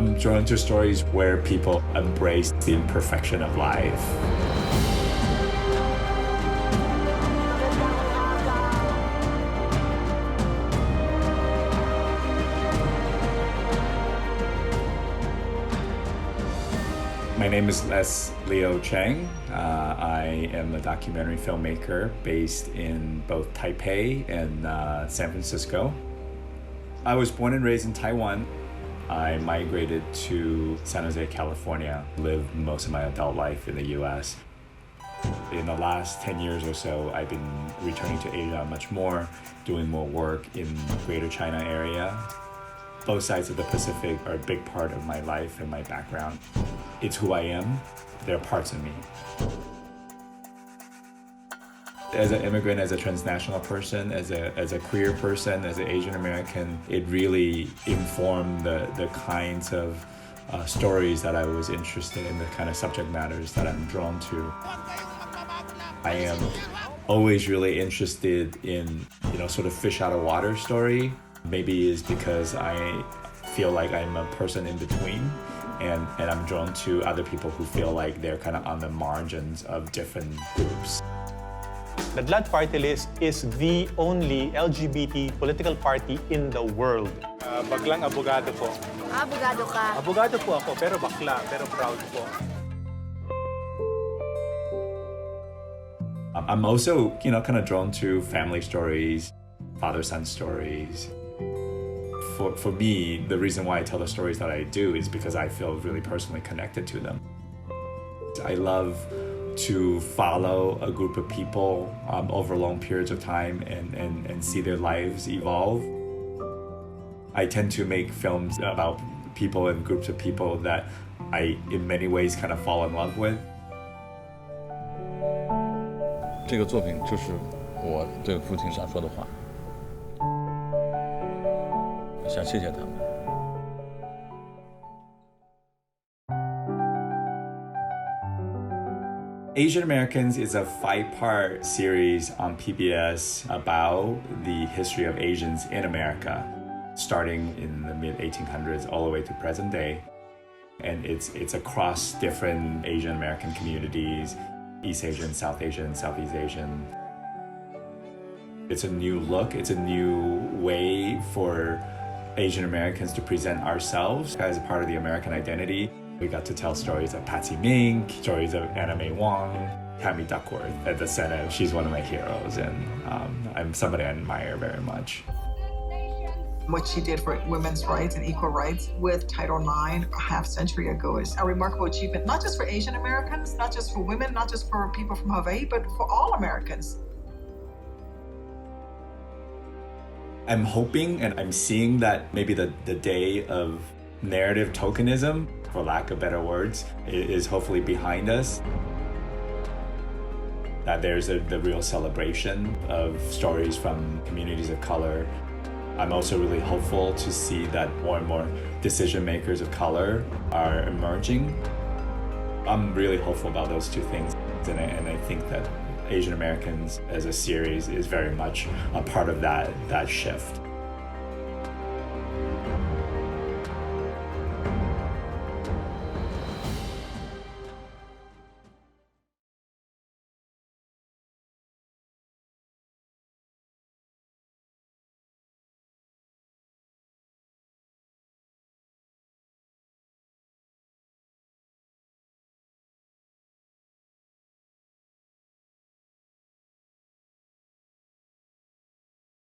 I'm drawn to stories where people embrace the imperfection of life. My name is Leo Chiang. I am a documentary filmmaker based in both Taipei and San Francisco. I was born and raised in Taiwan. I migrated to San Jose, California, lived most of my adult life in the US. In the last 10 years or so, I've been returning to Asia much more, doing more work in the Greater China area. Both sides of the Pacific are a big part of my life and my background. It's who I am. They're parts of me. As an immigrant, as a transnational person, as a queer person, as an Asian American, it really informed the kinds of stories that I was interested in, the kind of subject matters that I'm drawn to. I am always really interested in, sort of fish out of water story. Maybe it's because I feel like I'm a person in between, and I'm drawn to other people who feel like they're kind of on the margins of different groups. The GLAD Party List is the only LGBT political party in the world. Baklang abogado po. Abogado ka? Abogado po ako, pero bakla, pero proud po. I'm also, kind of drawn to family stories, father-son stories. For me, the reason why I tell the stories that I do is because I feel really personally connected to them. I love to follow a group of people over long periods of time and see their lives evolve. I tend to make films about people and groups of people that I, in many ways, kind of fall in love with. 这个作品就是我对父亲想说的话，想谢谢他们。Asian Americans is a 5-part series on PBS about the history of Asians in America, starting in the mid-1800s all the way to present day. And it's across different Asian American communities, East Asian, South Asian, Southeast Asian. It's a new look, it's a new way for Asian Americans to present ourselves as a part of the American identity. We got to tell stories of Patsy Mink, stories of Anna May Wong, Tammy Duckworth at the Senate. She's one of my heroes, and I'm somebody I admire very much. What she did for women's rights and equal rights with Title IX a half century ago is a remarkable achievement, not just for Asian Americans, not just for women, not just for people from Hawaii, but for all Americans. I'm hoping and I'm seeing that maybe the day of narrative tokenism, for lack of better words, is hopefully behind us. That there's the real celebration of stories from communities of color. I'm also really hopeful to see that more and more decision makers of color are emerging. I'm really hopeful about those two things, and I think that Asian Americans as a series is very much a part of that shift.